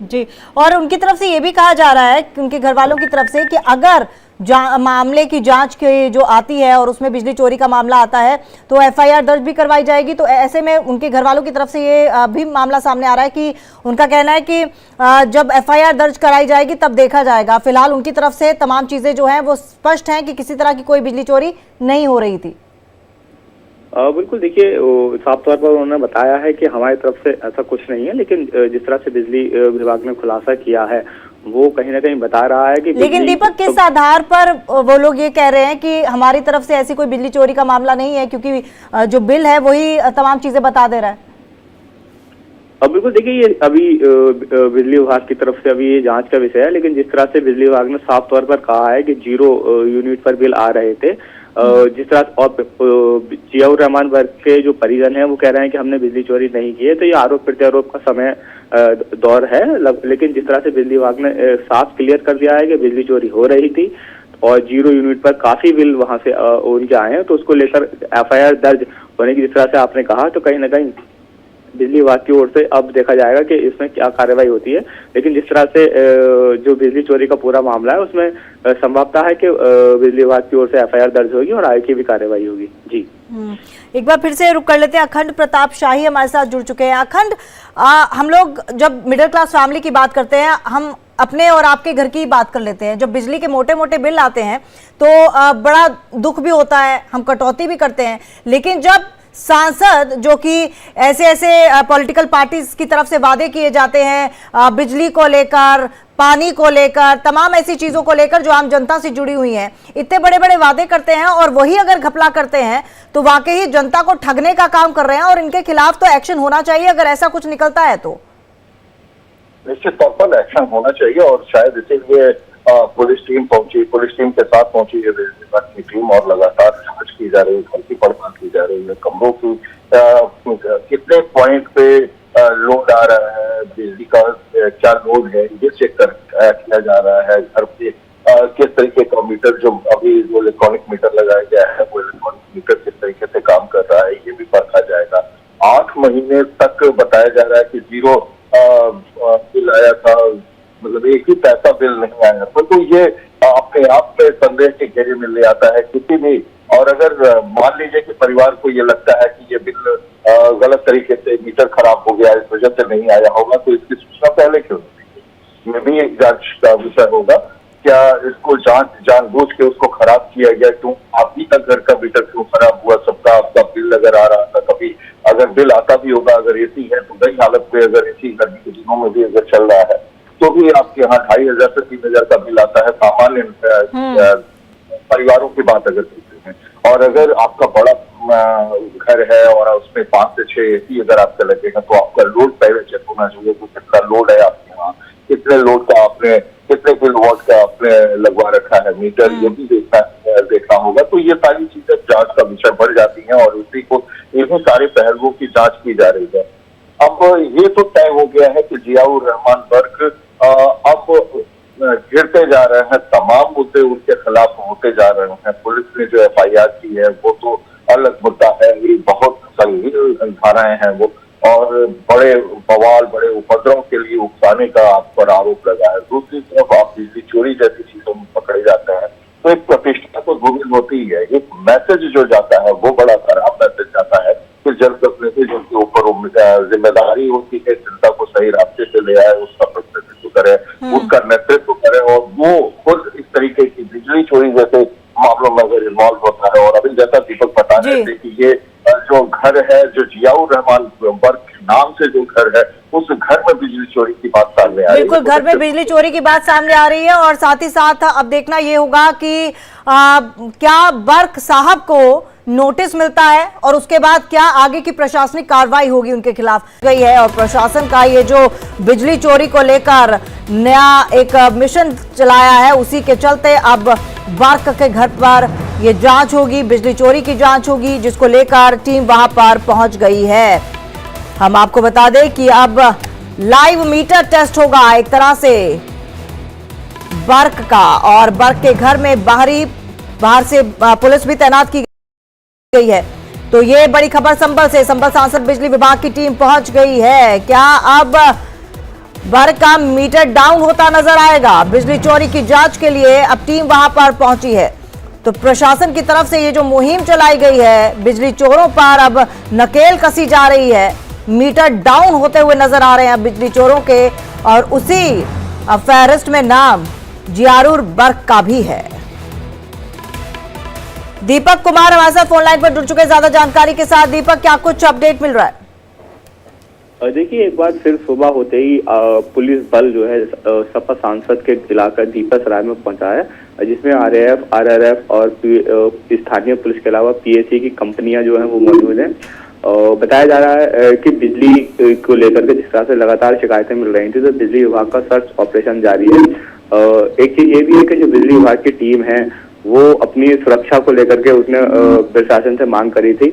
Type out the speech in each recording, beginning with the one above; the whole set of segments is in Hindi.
जी, और उनकी तरफ से ये भी कहा जा रहा है कि उनके घर वालों की तरफ से कि अगर मामले की जांच की जो आती है और उसमें बिजली चोरी का मामला आता है तो एफआईआर दर्ज भी करवाई जाएगी। तो ऐसे में उनके घर वालों की तरफ से ये भी मामला सामने आ रहा है कि उनका कहना है कि जब एफआईआर दर्ज कराई जाएगी तब देखा जाएगा। फिलहाल उनकी तरफ से तमाम चीजें जो हैं वो स्पष्ट हैं कि किसी तरह की कोई बिजली चोरी नहीं हो रही थी। बिल्कुल, देखिए साफ तौर पर उन्होंने बताया है कि हमारी तरफ से ऐसा कुछ नहीं है, लेकिन जिस तरह से बिजली विभाग ने खुलासा किया है वो कहीं ना कहीं बता रहा है कि लेकिन दीपक किस आधार पर वो लोग ये कह रहे हैं कि हमारी तरफ से ऐसी कोई बिजली चोरी का मामला नहीं है, क्योंकि जो बिल है वही तमाम चीजें बता दे रहा है। अब बिल्कुल देखिए, ये अभी बिजली विभाग की तरफ से अभी ये जांच का विषय है, लेकिन जिस तरह से बिजली विभाग ने साफ तौर पर कहा है कि 0 यूनिट पर बिल आ रहे थे, जिस तरह और जियाउर रहमान वर्ग के जो परिजन हैं वो कह रहे हैं कि हमने बिजली चोरी नहीं की है, तो ये आरोप प्रत्यारोप का समय दौर है। लेकिन जिस तरह से बिजली विभाग ने साफ क्लियर कर दिया है कि बिजली चोरी हो रही थी और 0 यूनिट पर काफी बिल वहां से उनके आए हैं, तो उसको लेकर एफआईआर दर्ज होने की जिस तरह से आपने कहा, तो कहीं ना कहीं बिजली विभाग की ओर से अब देखा जाएगा कि इसमें क्या कार्रवाई होती है। लेकिन जिस तरह से जो बिजली चोरी का पूरा मामला है उसमें संभावना है कि बिजली विभाग की ओर से एफआईआर दर्ज होगी और आगे की भी कार्रवाई होगी। जी, एक बार फिर से रुक कर लेते हैं। अखंड प्रताप शाही हमारे साथ जुड़ चुके हैं। अखंड, हम लोग जब मिडिल क्लास फैमिली की बात करते हैं, हम अपने और आपके घर की बात कर लेते हैं। जब बिजली के मोटे मोटे बिल आते हैं तो बड़ा दुख भी होता है, हम कटौती भी करते हैं। लेकिन जब सांसद जो कि ऐसे ऐसे पॉलिटिकल पार्टीज की तरफ से वादे किए जाते हैं बिजली को लेकर, पानी को लेकर, तमाम ऐसी चीजों को लेकर जो आम जनता से जुड़ी हुई हैं, इतने बड़े बड़े वादे करते हैं और वही अगर घपला करते हैं तो वाकई जनता को ठगने का काम कर रहे हैं और इनके खिलाफ तो एक्शन होना चाहिए अगर ऐसा कुछ निकलता है तो। निश्चित तौर पर एक्शन होना चाहिए और शायद इसीलिए पुलिस टीम पहुंची, पुलिस टीम के साथ पहुंची है बिजली विभाग की टीम और लगातार जांच की जा रही है, घर की पड़ताल की जा रही है, कमरों की कितने पॉइंट पे लोड आ रहा है, बिजली का क्या लोड है ये चेक किया जा रहा है। घर पे किस तरीके का मीटर, जो अभी जो इलेक्ट्रॉनिक मीटर लगाया गया है वो इलेक्ट्रॉनिक मीटर किस तरीके से काम कर रहा है ये भी परखा जाएगा। 8 महीने तक बताया जा रहा है कि 0 बिल आया था, मतलब एक ही पैसा बिल नहीं आया था, तो ये अपने आप में संदेह के घेरे में ले आता है किसी भी। और अगर मान लीजिए कि परिवार को ये लगता है कि ये बिल गलत तरीके से मीटर खराब हो गया, इस वजह से नहीं आया होगा, तो इसकी सूचना पहले क्यों नहीं दी? ये भी एक जांच का विषय होगा। क्या इसको जानबूझ के उसको खराब किया गया? क्यों अभी तक घर का मीटर क्यों खराब हुआ? सबका आपका बिल अगर आ रहा था, कभी अगर बिल आता भी होगा, अगर एसी है तो नई हालत पे, अगर एसी गर्मी के दिनों में भी अगर चल रहा है तो भी आपके यहाँ 2500 से 3000 का बिल आता है सामान्य परिवारों की बात अगर करते हैं। और अगर आपका बड़ा घर है और उसमें 5 से 6 एसी अगर आपका लगेगा तो आपका लोड पहले चेक होना चाहिए कि कितना लोड है आपके यहाँ, कितने लोड का आपने, कितने किलोवाट का आपने लगवा रखा है मीटर, ये भी देखना होगा। तो ये सारी चीजें जांच का विषय बढ़ जाती हैं और इसी को इन्हीं सारे पहलुओं की जांच की जा रही है। अब ये तो तय हो गया है कि जियाउर रहमान वर्ग अब घिरते जा रहे हैं, तमाम मुद्दे उनके खिलाफ होते जा रहे हैं। पुलिस ने जो एफआईआर की है वो तो अलग मुद्दा है, ये बहुत संगीन धाराएं हैं वो, और बड़े बवाल, बड़े उपद्रव के लिए उकसाने का आप पर आरोप लगा है। दूसरी तरफ आप बिजली चोरी जैसी चीजों में पकड़े जाते हैं तो एक प्रतिष्ठा तो धूमिल होती ही है। एक मैसेज जो जाता है वो बड़ा खराब मैसेज जाता है कि जनप्रतिनिधि जिनके ऊपर जिम्मेदारी होती है जनता को सही रास्ते से ले आए, उसका प्रतिनिधित्व करे, उसका नेतृत्व करे, और वो खुद इस तरीके की बिजली चोरी जैसे मामलों में अगर इन्वॉल्व होता है। और अभी जैसा दीपक बता रहे थे कि ये जो घर है, जो जियाउर रहमान वर्ग के नाम से जो घर है, उस घर में बिजली चोरी की बात सामने आ रही है। बिल्कुल, घर में बिजली चोरी की बात सामने आ रही है और साथ ही साथ अब देखना ये होगा कि क्या बर्क साहब को नोटिस मिलता है और उसके बाद क्या आगे की प्रशासनिक कार्रवाई होगी उनके खिलाफ गई है। और प्रशासन का ये जो बिजली चोरी को लेकर नया एक मिशन चलाया है, उसी के चलते अब बर्क के घर पर ये जांच होगी, बिजली चोरी की जांच होगी, जिसको लेकर टीम वहां पर पहुंच गई है। हम आपको बता दें कि अब लाइव मीटर टेस्ट होगा एक तरह से बर्क का, और बर्क के घर में बाहर से पुलिस भी तैनात की गई है। तो ये बड़ी खबर संभल से, संभल सांसद बिजली विभाग की टीम पहुंच गई है। क्या अब वर्ग का मीटर डाउन होता नजर आएगा। बिजली चोरी की जांच के लिए अब टीम वहां पर पहुंची है। तो प्रशासन की तरफ से ये जो मुहिम चलाई गई है, बिजली चोरों पर अब नकेल कसी जा रही है। मीटर डाउन होते हुए नजर आ रहे हैं बिजली चोरों के, और उसी फहरिस्त में नाम जियारूर बर्क का भी है। दीपक कुमार हमारे साथ फोन लाइन पर जुड़ चुके हैं ज्यादा जानकारी के साथ। दीपक, क्या कुछ अपडेट मिल रहा है? देखिए, एक बार फिर सुबह होते ही पुलिस बल जो है सपा सांसद के इलाका दीपासराय में पहुंचा है, जिसमें आरएएफ, आरआरएफ और स्थानीय पुलिस के अलावा पीएसी की कंपनियां जो हैं वो मौजूद हैं। बताया जा रहा है कि बिजली को लेकर के जिस तरह से लगातार शिकायतें मिल रही थी, तो बिजली विभाग का सर्च ऑपरेशन जारी है। एक चीज ये भी है कि जो बिजली विभाग की टीम है वो अपनी सुरक्षा को लेकर के उसने प्रशासन से मांग करी थी,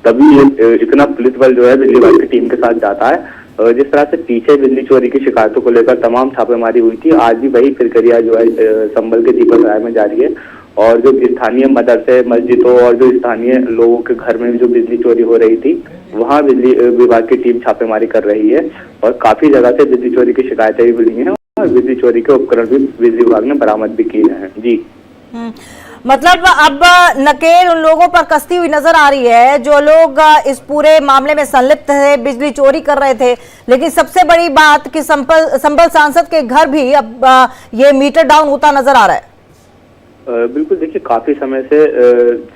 तभी ये इतना पुलिस बल जो है बिजली विभाग की टीम के साथ जाता है। जिस तरह से पीछे बिजली चोरी की शिकायतों को लेकर तमाम छापेमारी हुई थी, आज भी वही प्रक्रिया जो है संभल के दीपासराय में जारी है। और जो स्थानीय मदरसे, मस्जिदों और जो स्थानीय लोगों के घर में जो बिजली चोरी हो रही थी, वहाँ बिजली विभाग की टीम छापेमारी कर रही है। और काफी जगह से बिजली चोरी की शिकायतें भी मिली हैं और बिजली चोरी के उपकरण भी बिजली विभाग ने बरामद भी किए हैं। जी, मतलब अब नकेल उन लोगों पर कसती हुई नजर आ रही है जो लोग इस पूरे मामले में संलिप्त थे, बिजली चोरी कर रहे थे। लेकिन सबसे बड़ी बात कि संभल सांसद के घर भी अब ये मीटर डाउन होता नजर आ रहा है। बिल्कुल, देखिए काफी समय से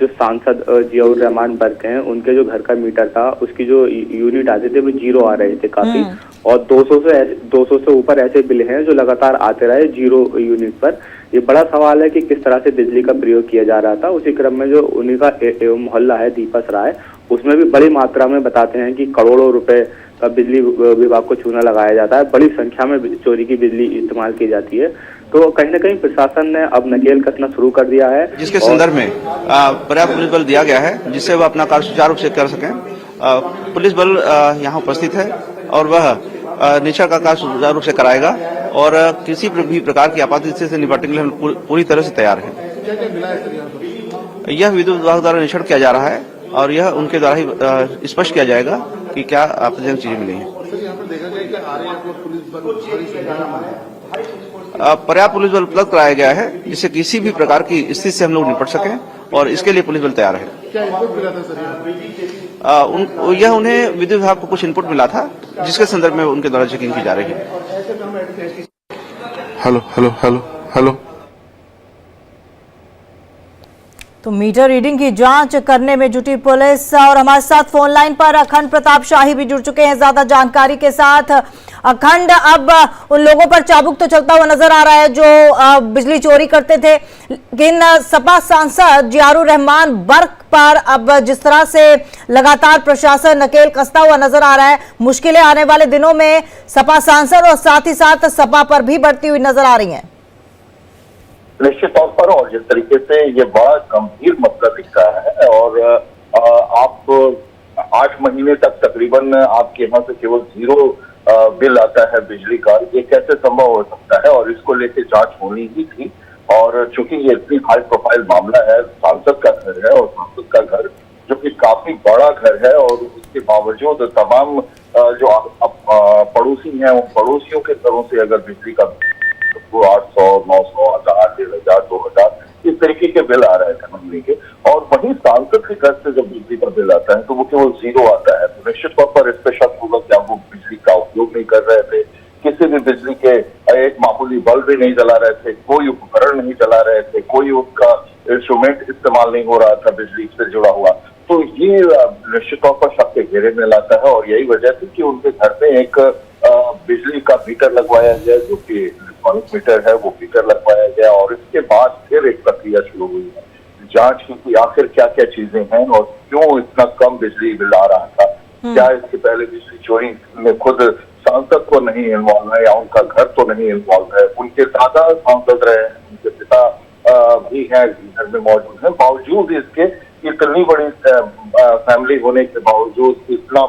जो सांसद जियाउर रहमान बर्क हैं, उनके जो घर का मीटर था उसकी जो यूनिट आते थे वो 0 आ रहे थे काफी, और 200 से ऊपर ऐसे बिल हैं जो लगातार आते रहे 0 यूनिट पर। ये बड़ा सवाल है कि किस तरह से बिजली का प्रयोग किया जा रहा था। उसी क्रम में जो उन्हीं का मोहल्ला है दीपासराय, उसमें भी बड़ी मात्रा में बताते हैं कि करोड़ों रुपए का बिजली विभाग को चूना लगाया जाता है, बड़ी संख्या में चोरी की बिजली इस्तेमाल की जाती है। तो कहीं ना कहीं प्रशासन ने अब नकेल कसना शुरू कर दिया है, जिसके संदर्भ में पर्याप्त पुलिस बल दिया गया है जिससे वह अपना कार्य सुचारू रूप से कर सकें। पुलिस बल यहाँ उपस्थित है और वह निरीक्षण का कार्य सुचारू रूप से कराएगा और किसी भी प्रकार की आपात स्थिति से निपटने के लिए हम पूरी तरह से तैयार हैं। यह विद्युत विभाग द्वारा निरीक्षण किया जा रहा है और यह उनके द्वारा ही स्पष्ट किया जाएगा कि क्या आपत्तिजनक चीजें मिली हैं। पर्याप्त पुलिस बल उपलब्ध कराया गया है जिससे किसी भी प्रकार की स्थिति से हम लोग निपट सकें और इसके लिए पुलिस बल तैयार है। यह उन्हें विद्युत विभाग को कुछ इनपुट मिला था जिसके संदर्भ में उनके द्वारा चेकिंग की जा रही है। हेलो। तो मीटर रीडिंग की जांच करने में जुटी पुलिस, और हमारे साथ फोन लाइन पर अखंड प्रताप शाही भी जुड़ चुके हैं ज्यादा जानकारी के साथ। अखंड, अब उन लोगों पर चाबुक तो चलता हुआ नजर आ रहा है जो बिजली चोरी करते थे, लेकिन सपा सांसद जियारूर रहमान बर्क पर अब जिस तरह से लगातार प्रशासन नकेल कसता हुआ नजर आ रहा है, मुश्किलें आने वाले दिनों में सपा सांसद और साथ ही साथ सपा पर भी बढ़ती हुई नजर आ रही है। निश्चित तौर पर, और जिस तरीके से ये बड़ा गंभीर मसला दिख रहा है और आप 8 महीने तक तकरीबन आपके यहाँ से केवल 0 बिल आता है बिजली का, ये कैसे संभव हो सकता है? और इसको लेकर जांच होनी ही थी। और चूंकि ये इतनी हाई प्रोफाइल मामला है, सांसद का घर है और सांसद का घर जो कि काफी बड़ा घर है, और उसके बावजूद तमाम जो पड़ोसी हैं उन पड़ोसियों के घरों से अगर बिजली का 800, 900, 1000, 1500, 2000 इस तरीके के बिल आ रहे थे महीने के, और वहीं सांसद के घर से जब बिजली का बिल आता है तो वो केवल 0 आता है। तो निश्चित तौर पर इस पे शक होगा कि आप वो बिजली का उपयोग नहीं कर रहे थे, किसी भी बिजली के एक मामूली बल्ब भी नहीं जला रहे थे, कोई उपकरण नहीं चला रहे थे, कोई उसका इंस्ट्रूमेंट इस्तेमाल नहीं हो रहा था बिजली से जुड़ा हुआ। तो ये निश्चित तौर पर शक के घेरे में लाता है, और यही वजह थी कि उनके घर में एक बिजली का मीटर लगवाया गया, जो कि इलेक्ट्रॉनिक मीटर है, वो मीटर लगवाया गया। और इसके बाद फिर एक प्रक्रिया शुरू हुई है जांच की कि आखिर क्या क्या चीजें हैं और क्यों इतना कम बिजली बिल आ रहा था। क्या इसके पहले बिजली चोरी में खुद सांसद को नहीं इन्वॉल्व है या उनका घर तो नहीं इन्वॉल्व है? उनके दादा सांसद रहे, उनके पिता भी हैं घर में मौजूद है, बावजूद इसके इतनी बड़ी फैमिली होने के बावजूद इतना,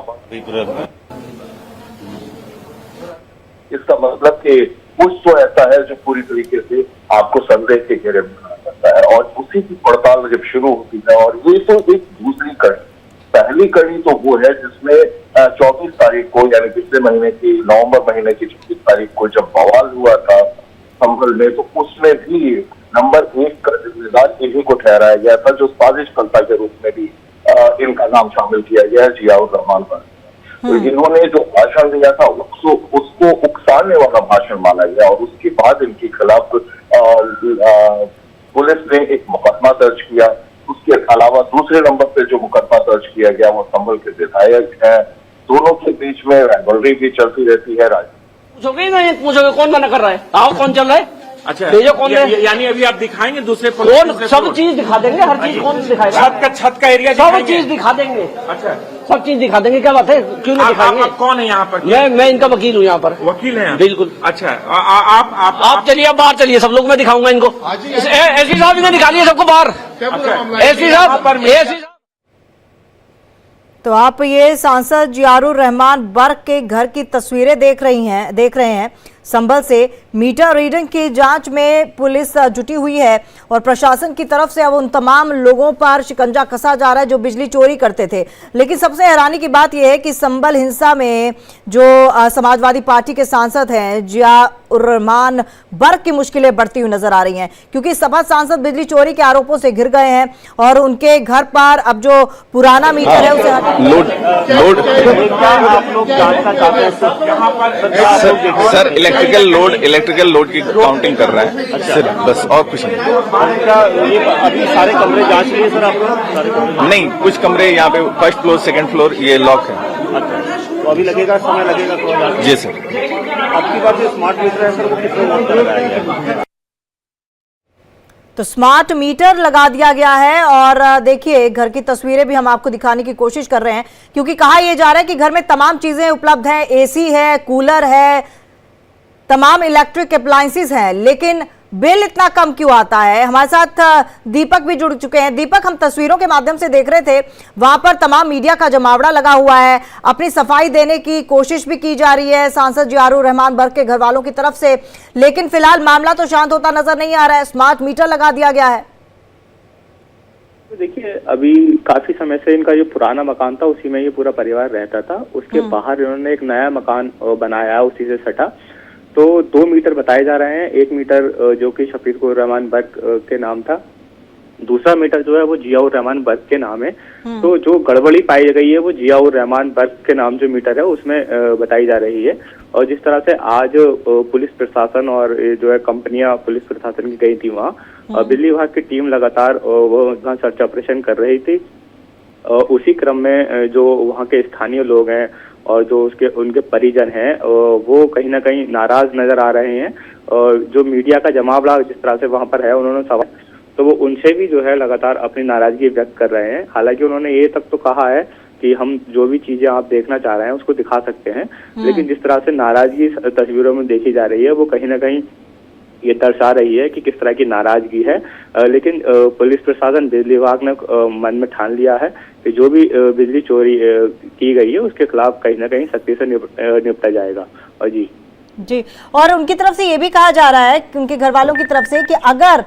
इसका मतलब कि कुछ तो ऐसा है जो पूरी तरीके से आपको संदेह के घेरे में बना सकता है। और उसी की पड़ताल जब शुरू होती है, और ये तो एक दूसरी कड़ी, पहली कड़ी तो वो है जिसमें 24 तारीख को, यानी पिछले महीने की नवंबर महीने की 24 तारीख को जब बवाल हुआ था संभल में, तो उसमें भी नंबर 1 का जिम्मेदार इन्हीं को ठहराया गया था, जो साजिशकर्ता के रूप में भी इनका नाम शामिल किया गया है, जियाउर रहमान पर। तो इन्होंने जो भाषण दिया था उसको उकसाने वाला भाषण माना गया, और उसके बाद इनके खिलाफ पुलिस ने एक मुकदमा दर्ज किया। उसके अलावा दूसरे नंबर पे जो मुकदमा दर्ज किया गया वो संभल के विधायक हैं। दोनों के बीच में राइवलरी भी चलती रहती है। पूछोगे ना, पूछोगे कौन मना कर रहा है, आओ कौन चल रहा है, अच्छा भेजो कौन है। यानी अभी आप दिखाएंगे दूसरे कौन, सब चीज दिखा देंगे, हर चीज कौन दिखाएगा, छत का एरिया सब चीज दिखा देंगे। अच्छा, सब चीज दिखा देंगे, क्या बात है, क्यों नहीं दिखाएंगे। आप कौन है यहाँ पर? मैं इनका वकील हूँ यहाँ पर। वकील हैं? बिल्कुल। अच्छा, आप चलिए, आप बाहर चलिए, सब लोग मैं दिखाऊंगा इनको। एसपी साहब इन्हें निकालिए सबको बाहर। एसपी साहब, तो आप ये सांसद जियाउर रहमान बर्क के घर की तस्वीरें देख रहे हैं। संभल से मीटर रीडिंग की जांच में पुलिस जुटी हुई है और प्रशासन की तरफ से अब उन तमाम लोगों पर शिकंजा कसा जा रहा है जो बिजली चोरी करते थे। लेकिन सबसे हैरानी की बात यह है कि संभल हिंसा में जो समाजवादी पार्टी के सांसद हैं जियाउर रहमान बर्क की मुश्किलें बढ़ती हुई नजर आ रही हैं, क्योंकि सपा सांसद बिजली चोरी के आरोपों से घिर गए हैं और उनके घर पर अब जो पुराना मीटर है उसे सर इलेक्ट्रिकल लोड की काउंटिंग कर रहा है सिर्फ, बस और कुछ नहीं। अभी सारे कमरे जांच लिए सर आपको? नहीं, कुछ कमरे यहाँ पे फर्स्ट फ्लोर सेकंड फ्लोर ये लॉक है। अच्छा, तो अभी लगेगा, समय लगेगा थोड़ा। जी सर। आपकी बात जो स्मार्ट मीटर है सर वो कितने वोल्ट का लगाया गया? तो स्मार्ट मीटर लगा दिया गया है और देखिए घर की तस्वीरें भी हम आपको दिखाने की कोशिश कर रहे हैं, क्योंकि कहा यह जा रहा है कि घर में तमाम चीजें उपलब्ध हैं, एसी है, कूलर है, तमाम इलेक्ट्रिक अप्लायंसेस हैं, लेकिन बिल इतना कम क्यों आता है। हमारे साथ दीपक भी जुड़ चुके हैं। दीपक, हम तस्वीरों के माध्यम से देख रहे थे, वहां पर तमाम मीडिया का जमावड़ा लगा हुआ है, अपनी सफाई देने की कोशिश भी की जा रही है सांसद जियाउर रहमान बर्क के घर वालों की तरफ से, लेकिन फिलहाल मामला तो शांत होता नजर नहीं आ रहा है। स्मार्ट मीटर लगा दिया गया है। तो देखिए, अभी काफी समय से इनका जो पुराना मकान था उसी में ये पूरा परिवार रहता था। उसके बाहर इन्होंने एक नया मकान बनाया, उसी से सटा। तो 2 मीटर बताए जा रहे हैं। 1 मीटर जो कि शफीकुर रहमान बर्क के नाम था, दूसरा मीटर जो है वो जियाउर रहमान बर्क के नाम है। तो जो गड़बड़ी पाई गई है वो जियाउर रहमान बर्क के नाम जो मीटर है उसमें बताई जा रही है। और जिस तरह से आज पुलिस प्रशासन और जो है कंपनियां पुलिस प्रशासन की गई थी वहाँ, बिजली विभाग की टीम लगातार वहाँ सर्च ऑपरेशन कर रही थी। उसी क्रम में जो वहाँ के स्थानीय लोग हैं और जो उनके परिजन हैं वो कहीं ना कहीं नाराज नजर आ रहे हैं। और जो मीडिया का जमावड़ा जिस तरह से वहां पर है, उन्होंने सवाल तो वो उनसे भी जो है लगातार अपनी नाराजगी व्यक्त कर रहे हैं। हालांकि उन्होंने ये तक तो कहा है कि हम जो भी चीजें आप देखना चाह रहे हैं उसको दिखा सकते हैं, लेकिन जिस तरह से नाराजगी तस्वीरों में देखी जा रही है वो कहीं ना कहीं ये दर्शा रही है कि किस तरह की नाराजगी है। लेकिन पुलिस प्रशासन, बिजली विभाग ने मन में ठान लिया है कि जो भी बिजली चोरी की गई है उसके खिलाफ कहीं ना कहीं सख्ती से निपटा जाएगा। और जी, और उनकी तरफ से ये भी कहा जा रहा है, उनके घर वालों की तरफ से, कि अगर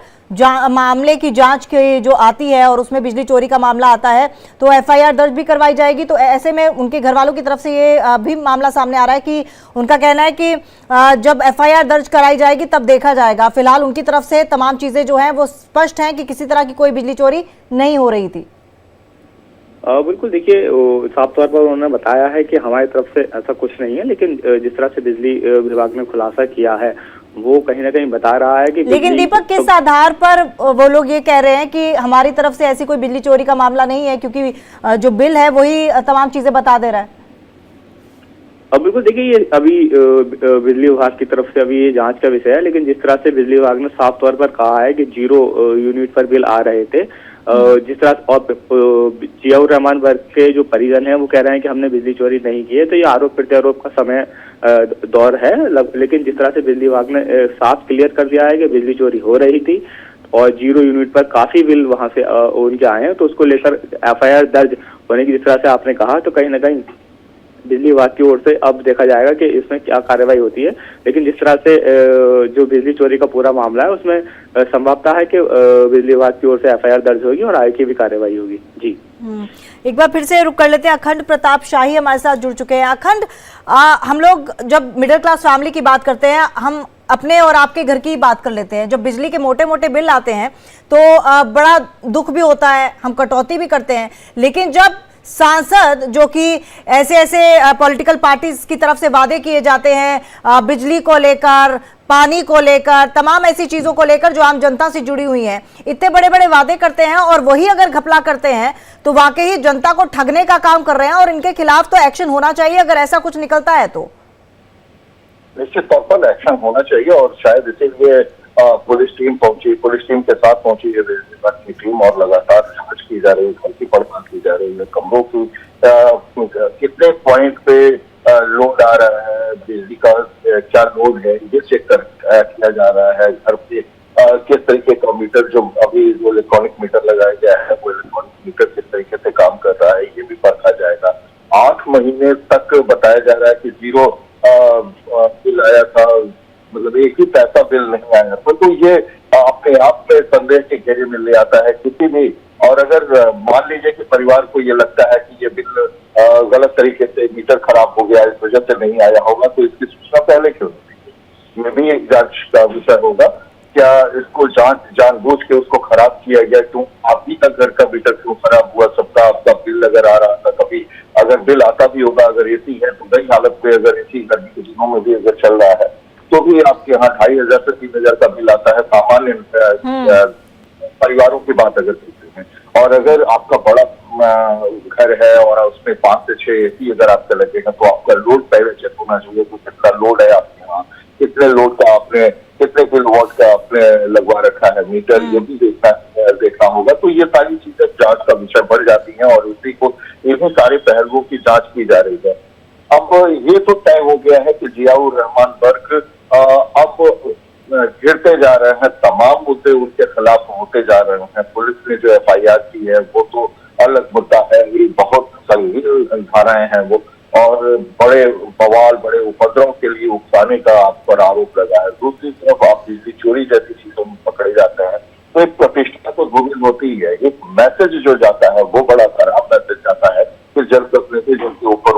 मामले की जांच की जो आती है और उसमें बिजली चोरी का मामला आता है तो एफआईआर दर्ज भी करवाई जाएगी। तो ऐसे में उनके घर वालों की तरफ से ये भी मामला सामने आ रहा है कि उनका कहना है कि जब एफआईआर दर्ज कराई जाएगी तब देखा जाएगा। फिलहाल उनकी तरफ से तमाम चीजें जो हैं वो स्पष्ट हैं कि किसी तरह की कोई बिजली चोरी नहीं हो रही थी। बिल्कुल, देखिए साफ तौर पर उन्होंने बताया है कि हमारी तरफ से ऐसा कुछ नहीं है, लेकिन जिस तरह से बिजली विभाग ने खुलासा किया है वो कहीं ना कहीं बता रहा है कि, लेकिन दीपक किस आधार पर वो लोग ये कह रहे हैं कि हमारी तरफ से ऐसी कोई बिजली चोरी का मामला नहीं है, क्योंकि जो बिल है वही तमाम चीजें बता दे रहा है। अब बिल्कुल देखिए, ये अभी बिजली विभाग की तरफ से अभी ये जांच का विषय है, लेकिन जिस तरह से बिजली विभाग ने साफ तौर पर कहा है कि 0 यूनिट पर बिल आ रहे थे, जिस तरह और जियाउर रहमान बर्क के जो परिजन हैं वो कह रहे हैं कि हमने बिजली चोरी नहीं की है। तो ये आरोप प्रत्यारोप का समय दौर है, लेकिन जिस तरह से बिजली विभाग ने साफ क्लियर कर दिया है कि बिजली चोरी हो रही थी और 0 यूनिट पर काफी बिल वहां से उनके आए हैं, तो उसको लेकर एफआईआर दर्ज होने की जिस तरह से आपने कहा, तो कहीं ना कहीं बिजली विभाग की ओर से अब देखा जाएगा कि इसमें क्या कार्रवाई होती है। लेकिन जिस तरह से जो बिजली चोरी का पूरा मामला है उसमें संभावना है कि बिजली विभाग की ओर से एफआईआर दर्ज होगी और आगे की भी कार्रवाई होगी। जी एक बार फिर से रुक कर लेते हैं। अखंड प्रताप शाही हमारे साथ जुड़ चुके हैं। अखंड, हम लोग जब मिडिल क्लास फैमिली की बात करते हैं, हम अपने और आपके घर की बात कर लेते हैं। जब बिजली के मोटे मोटे बिल आते हैं तो बड़ा दुख भी होता है, हम कटौती भी करते हैं। लेकिन जब सांसद जो कि ऐसे पॉलिटिकल पार्टीज की तरफ से वादे किए जाते हैं बिजली को लेकर, पानी को लेकर, तमाम ऐसी चीजों को लेकर जो आम जनता से जुड़ी हुई हैं, इतने बड़े बड़े वादे करते हैं और वही अगर घपला करते हैं तो वाकई ही जनता को ठगने का काम कर रहे हैं और इनके खिलाफ तो एक्शन होना चाहिए अगर ऐसा कुछ निकलता है तो। निश्चित तौर पर एक्शन होना चाहिए और शायद इसीलिए पुलिस टीम पहुंची, पुलिस टीम के साथ पहुंची है बिजली विभाग की टीम और लगातार जांच की जा रही है, घर की पड़ताल की जा रही है, कमरों की कितने पॉइंट पे लोड आ रहा है, बिजली का क्या लोड है ये चेक किया जा रहा है। घर पे किस तरीके का मीटर, जो अभी जो इलेक्ट्रॉनिक मीटर लगाया गया है वो इलेक्ट्रॉनिक मीटर किस तरीके से काम कर रहा है ये भी परखा जाएगा। 8 महीने तक बताया जा रहा है कि 0 बिल आया था, मतलब एक ही पैसा बिल नहीं आया, परंतु ये अपने आप में संदेह के घेरे में ले आता है किसी भी। और अगर मान लीजिए कि परिवार को ये लगता है कि ये बिल गलत तरीके से मीटर खराब हो गया, इस वजह से नहीं आया होगा, तो इसकी सूचना पहले क्यों नहीं? ये भी एक जांच का विषय होगा। क्या इसको जानबूझ के उसको खराब किया गया, क्यों अभी तक घर का मीटर क्यों खराब हुआ, सबका आपका बिल अगर आ रहा था, कभी अगर बिल आता भी होगा, अगर एसी है तो नई हालत में, अगर एसी गर्मी के दिनों में भी अगर चल रहा है तो भी आपके यहाँ 2500 से 3000 का बिल आता है सामान्य परिवारों की बात अगर करते हैं। और अगर आपका बड़ा घर है और उसमें 5 से 6 एसी अगर आपका लगेगा तो आपका लोड पहले चेक होना चाहिए कि कितना लोड है आपके यहाँ, कितने लोड का आपने, कितने किलोवाट का आपने लगवा रखा है मीटर, ये भी देखना होगा। तो ये सारी चीजें जांच का विषय बढ़ जाती हैं और उसी को इन्हीं सारे पहलुओं की जांच की जा रही है। अब ये तो तय हो गया है कि जियाउर रहमान बर्क अब गिरते जा रहे हैं, तमाम मुद्दे उनके खिलाफ होते जा रहे हैं। पुलिस ने जो एफआईआर की है वो तो अलग मुद्दा है, ये बहुत संगीन धाराएं हैं वो, और बड़े बवाल, बड़े उपद्रव के लिए उकसाने का आप पर आरोप लगा है। दूसरी तरफ आप बिजली चोरी जैसी चीजों में पकड़े जाते हैं तो एक प्रतिष्ठा तो धूमिल होती ही है। एक मैसेज जो जाता है वो बड़ा खराब मैसेज जाता है कि जनप्रतिनिधि जिनके ऊपर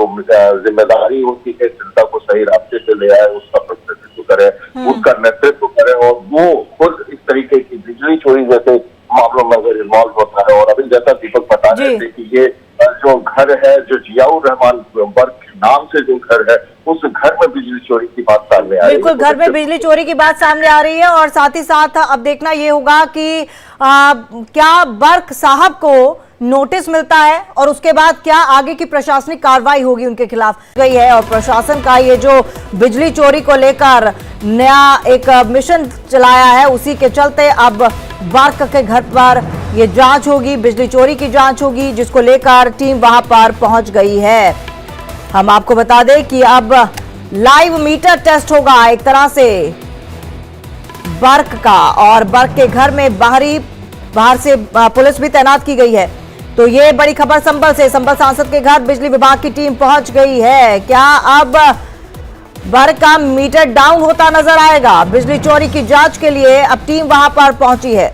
जिम्मेदारी होती है जनता को सही रास्ते से ले आए, उसका प्रतिनिधित्व करे, उसका नेतृत्व करे, और वो खुद इस तरीके की बिजली चोरी जैसे मामलों में अगर इन्वॉल्व होता है। और अभी जैसा दीपक बता रहे थे कि ये जो घर है, जो जियाउर रहमान बर्क नाम से जो घर है, उस घर में बिजली चोरी की बात सामने आ रही है। बिल्कुल, घर में बिजली चोरी की बात सामने आ रही है और साथ ही साथ अब देखना ये होगा कि क्या बर्क साहब को नोटिस मिलता है और उसके बाद क्या आगे की प्रशासनिक कार्रवाई होगी उनके खिलाफ गई है। और प्रशासन का ये जो बिजली चोरी को लेकर नया एक मिशन चलाया है, उसी के चलते अब बर्क के घर पर ये जांच होगी, बिजली चोरी की जांच होगी, जिसको लेकर टीम वहां पर पहुंच गई है। हम आपको बता दें कि अब लाइव मीटर टेस्ट होगा एक तरह से बर्क का, और बर्क के घर में बाहर से पुलिस भी तैनात की गई है। तो ये बड़ी खबर संभल से, संभल सांसद के घर बिजली विभाग की टीम पहुंच गई है। क्या अब बर्क का मीटर डाउन होता नजर आएगा? बिजली चोरी की जांच के लिए अब टीम वहां पर पहुंची है।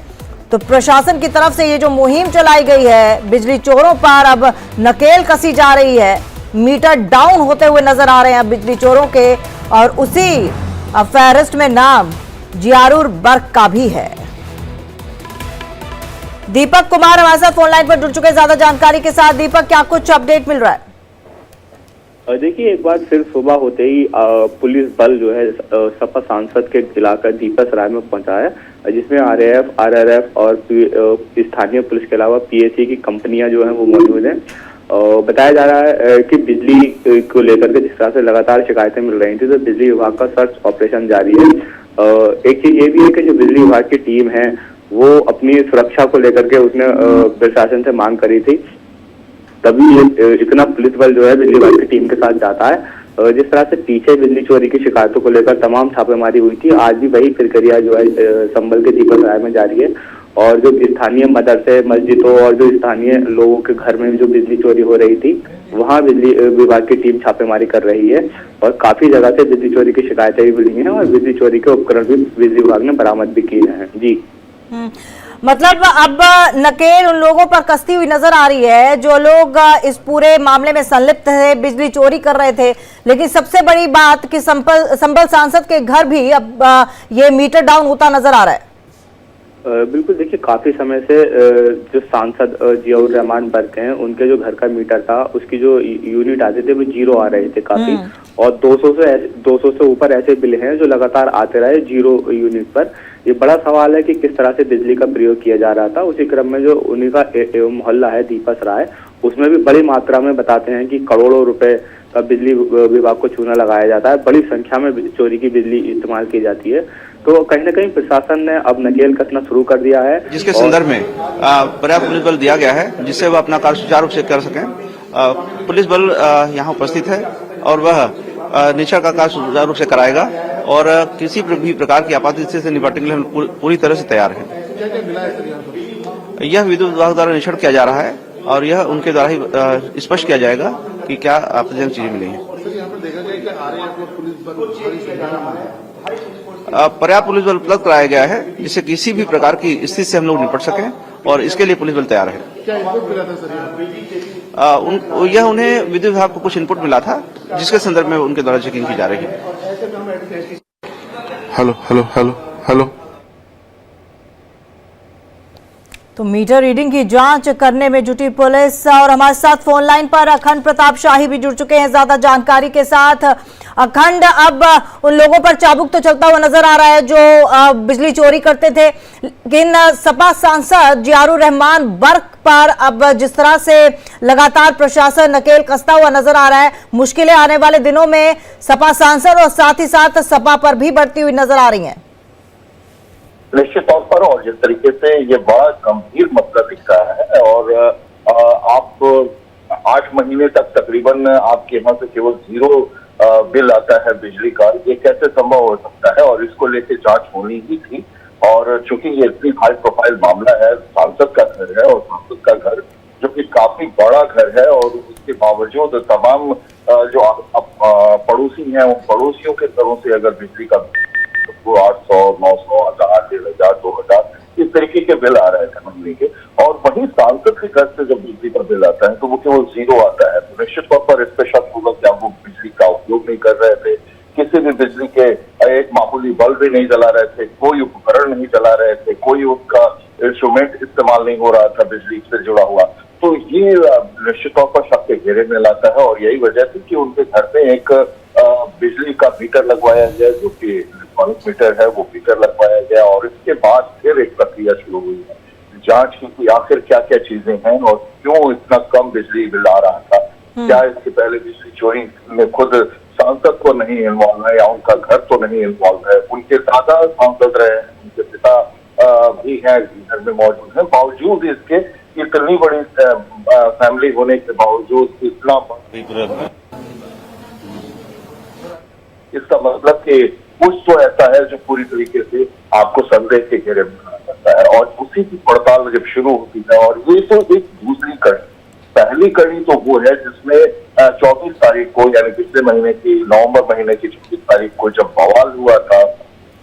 तो प्रशासन की तरफ से ये जो मुहिम चलाई गई है, बिजली चोरों पर अब नकेल कसी जा रही है। मीटर डाउन होते हुए नजर आ रहे हैं बिजली चोरों के, और उसी फहरिस्त में नाम जियाउर बर्क का भी है। दीपक कुमार हमारे साथ फोन लाइन पर जुड़ चुके हैं ज्यादा जानकारी के साथ। दीपक, क्या कुछ अपडेट मिल रहा है? देखिए, एक बार फिर सुबह होते ही पुलिस बल जो है सपा सांसद के इलाका दीपसराय में पहुंचा है, जिसमें आरएएफ, आरआरएफ और स्थानीय पुलिस के अलावा पीएसी की कंपनियां जो है वो मौजूद है। बताया जा रहा है कि बिजली को लेकर के जिस तरह से लगातार शिकायतें मिल रही थी, तो बिजली विभाग का सर्च ऑपरेशन जारी है। एक चीज ये भी है कि जो बिजली विभाग की टीम है वो अपनी सुरक्षा को लेकर के उसने प्रशासन से मांग करी थी, तभी इतना पुलिस बल जो है बिजली विभाग की टीम के साथ जाता है। जिस तरह से पीछे बिजली चोरी की शिकायतों को लेकर तमाम छापेमारी हुई थी, आज भी वही प्रक्रिया जो है संभल के दीपसराय में जारी है। और जो स्थानीय मदरसे, मस्जिदों और जो स्थानीय लोगों के घर में जो बिजली चोरी हो रही थी, वहाँ बिजली विभाग की टीम छापेमारी कर रही है और काफी जगह से बिजली चोरी की शिकायतें भी मिली हैं और बिजली चोरी के उपकरण भी बिजली विभाग ने बरामद भी किए हैं। जी मतलब अब नकेल उन लोगों पर कसती हुई नजर आ रही है जो लोग इस पूरे मामले में संलिप्त थे, बिजली चोरी कर रहे थे। लेकिन सबसे बड़ी बात कि संभल सांसद के घर भी अब ये मीटर डाउन होता नजर आ रहा है। बिल्कुल, देखिए काफी समय से जो सांसद जियाउर रहमान बर्क हैं, उनके जो घर का मीटर था उसकी जो यूनिट आते थे वो 0 आ रहे थे काफी, और 200 से ऊपर ऐसे बिल हैं जो लगातार आते रहे 0 यूनिट पर। ये बड़ा सवाल है कि किस तरह से बिजली का प्रयोग किया जा रहा था। उसी क्रम में जो उन्हीं का मोहल्ला है दीपस राय, उसमें भी बड़ी मात्रा में बताते हैं कि करोड़ों रुपए का बिजली विभाग को चूना लगाया जाता है, बड़ी संख्या में चोरी की बिजली इस्तेमाल की जाती है। तो कहीं न कहीं प्रशासन ने अब नकेल कसना शुरू कर दिया है, जिसके संदर्भ में पर्याप्त पुलिस बल दिया गया है जिससे वह अपना कार्य सुचारू रूप से कर सकें। पुलिस बल यहाँ उपस्थित है और वह निरीक्षण का कार्य सुचारू रूप से कराएगा और किसी भी प्रकार की आपात स्थिति से निपटने के लिए हम पूरी तरह से तैयार हैं। यह विद्युत विभाग द्वारा निरीक्षण किया जा रहा है और यह उनके द्वारा ही स्पष्ट किया जाएगा कि क्या आपत्तिजनक चीजें मिली हैं। पर्याप्त पुलिस बल उपलब्ध कराया गया है जिससे किसी भी प्रकार की स्थिति से हम लोग निपट सकें और इसके लिए पुलिस बल तैयार है। यह उन्हें विद्युत विभाग को कुछ इनपुट मिला था जिसके संदर्भ में उनके द्वारा चेकिंग की जा रही है। हेलो तो मीटर रीडिंग की जांच करने में जुटी पुलिस और हमारे साथ फोन लाइन पर अखंड प्रताप शाही भी जुड़ चुके हैं ज्यादा जानकारी के साथ। अखंड, अब उन लोगों पर चाबुक तो चलता हुआ नजर आ रहा है जो बिजली चोरी करते थे, लेकिन सपा सांसद जियाउर रहमान बर्क पर अब जिस तरह से लगातार प्रशासन नकेल कसता हुआ नजर आ रहा है, मुश्किलें आने वाले दिनों में सपा सांसद और साथ ही साथ सपा पर भी बढ़ती हुई नजर आ रही है। निश्चित तौर पर, और जिस तरीके से ये बड़ा गंभीर मसला दिख रहा है और आप 8 महीने तक तकरीबन आपके यहाँ से केवल 0 बिल आता है बिजली का, ये कैसे संभव हो सकता है? और इसको लेकर जांच होनी ही थी। और चूंकि ये इतनी हाई प्रोफाइल मामला है, सांसद का घर है और सांसद का घर जो कि काफी बड़ा घर है, और उसके बावजूद तमाम जो पड़ोसी हैं उन पड़ोसियों के घरों से अगर बिजली का 800, 900, 1000, 1500, 2000 इस तरीके के बिल आ रहे थे महीने के, और वहीं सांसद के घर से जब बिजली का बिल आता है तो वो केवल 0 आता है। तो निश्चित तौर पर इस पे शक होगा कि आप वो बिजली का उपयोग नहीं कर रहे थे, किसी भी बिजली के एक मामूली बल्ब भी नहीं जला रहे थे, कोई उपकरण नहीं चला रहे थे, कोई उसका इंस्ट्रूमेंट इस्तेमाल नहीं हो रहा था बिजली से जुड़ा हुआ। तो ये निश्चित तौर पर शक के घेरे में लाता है और यही वजह थी कि उनके घर में एक बिजली का मीटर लगवाया गया, जो कि इलेक्ट्रॉनिक मीटर है, वो मीटर लगवाया गया। और इसके बाद फिर एक प्रक्रिया शुरू हुई है जांच की कि आखिर क्या क्या चीजें हैं और क्यों इतना कम बिजली बिल आ रहा था। क्या इसके पहले बिजली चोरी में खुद सांसद को नहीं इन्वॉल्व है या उनका घर तो नहीं इन्वॉल्व है? उनके दादा सांसद रहे, उनके पिता भी हैं घर में मौजूद है, बावजूद इसके इतनी बड़ी फैमिली होने के बावजूद इतना, इसका मतलब कि कुछ तो ऐसा है जो पूरी तरीके से आपको संदेह के घेरे में बना सकता है। और उसी की पड़ताल जब शुरू होती है, और ये तो एक दूसरी कड़ी, पहली कड़ी तो वो है जिसमें 24 तारीख को, यानी पिछले महीने की नवंबर महीने की 24 तारीख को जब बवाल हुआ था